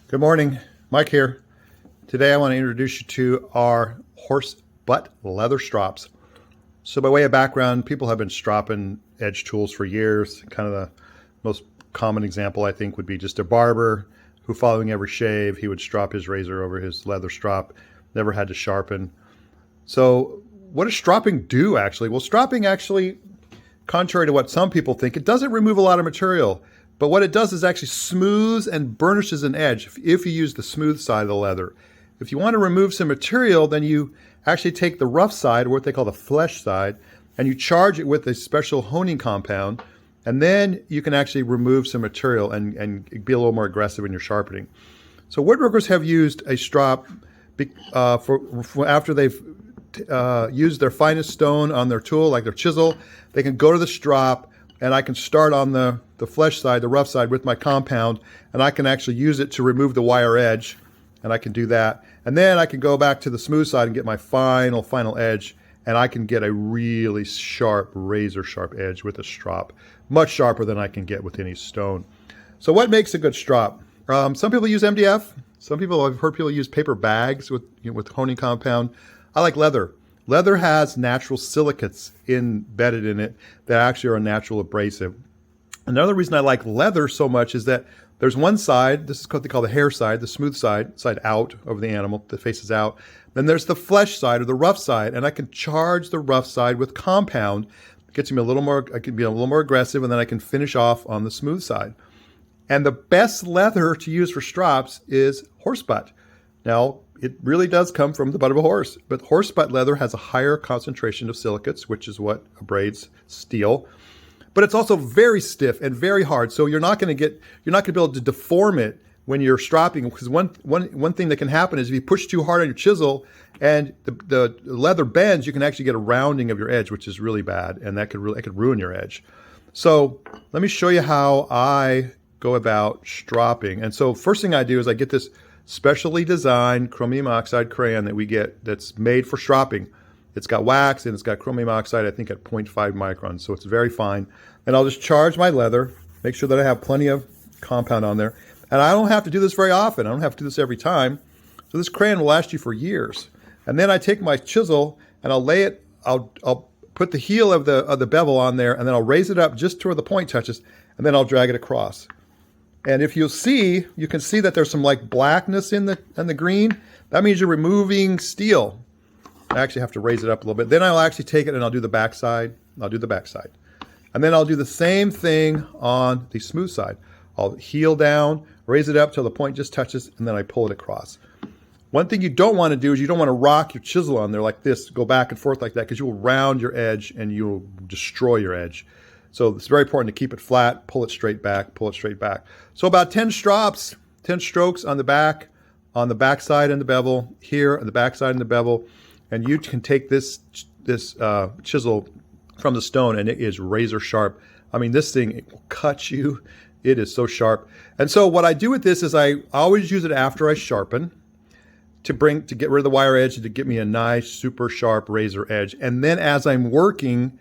Good morning, Mike here. Today I want to introduce you to our horse butt leather strops. So by way of background, people have been stropping edge tools for years. Kind of the most common example I think would be just a barber who, following every shave, he would strop his razor over his leather strop, never had to sharpen. So what does stropping do actually? Well, stropping actually, contrary to what some people think, it doesn't remove a lot of material. But what it does is actually smooths and burnishes an edge if you use the smooth side of the leather. If you want to remove some material, then you actually take the rough side, or what they call the flesh side, and you charge it with a special honing compound, and then you can actually remove some material and be a little more aggressive in your sharpening. So woodworkers have used a strop for after they've used their finest stone on their tool, like their chisel. They can go to the strop, and I can start on the flesh side, the rough side, with my compound, and I can actually use it to remove the wire edge, and I can do that. And then I can go back to the smooth side and get my final edge, and I can get a really sharp, razor sharp edge with a strop, much sharper than I can get with any stone. So what makes a good strop? Some people use MDF. Some people, I've heard people use paper bags with honing compound. I like leather. Leather has natural silicates embedded in it that actually are a natural abrasive. Another reason I like leather so much is that there's one side, this is what they call the hair side, the smooth side out over the animal, that faces out. Then there's the flesh side, or the rough side, and I can charge the rough side with compound. It gets me a little more, I can be a little more aggressive, and then I can finish off on the smooth side. And the best leather to use for strops is horse butt. Now, it really does come from the butt of a horse, but horse butt leather has a higher concentration of silicates, which is what abrades steel. But it's also very stiff and very hard, so you're not going to be able to deform it when you're stropping. Because one thing that can happen is if you push too hard on your chisel and the leather bends, you can actually get a rounding of your edge, which is really bad, and that could ruin your edge. So let me show you how I go about stropping. And so first thing I do is I get this specially designed chromium oxide crayon that we get that's made for stropping. It's got wax and it's got chromium oxide, I think at 0.5 microns, so it's very fine. And I'll just charge my leather, make sure that I have plenty of compound on there. And I don't have to do this very often. I don't have to do this every time. So this crayon will last you for years. And then I take my chisel and I'll put the heel of the bevel on there, and then I'll raise it up just to where the point touches, and then I'll drag it across. And if you can see that there's some like blackness in the green. That means you're removing steel. I actually have to raise it up a little bit. Then I'll actually take it and I'll do the back side. And then I'll do the same thing on the smooth side. I'll heel down, raise it up till the point just touches, and then I pull it across. One thing you don't want to do is you don't want to rock your chisel on there like this, go back and forth like that, because you will round your edge and you'll destroy your edge. So it's very important to keep it flat, pull it straight back, pull it straight back. So about 10 strokes on the back side and the bevel, here on the back side and the bevel, and you can take this chisel from the stone and it is razor sharp. I mean, this thing, it will cut you. It is so sharp. And so what I do with this is I always use it after I sharpen to get rid of the wire edge and to get me a nice, super sharp razor edge. And then as I'm working,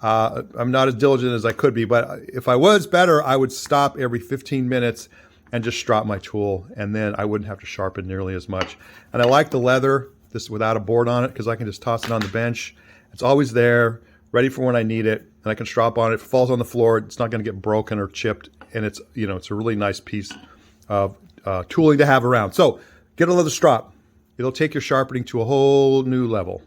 I'm not as diligent as I could be, but if I was better, I would stop every 15 minutes and just strop my tool, and then I wouldn't have to sharpen nearly as much. And I like the leather, this without a board on it, because I can just toss it on the bench. It's always there, ready for when I need it, and I can strop on it. If it falls on the floor, it's not going to get broken or chipped, and it's a really nice piece of tooling to have around. So get a leather strop. It'll take your sharpening to a whole new level.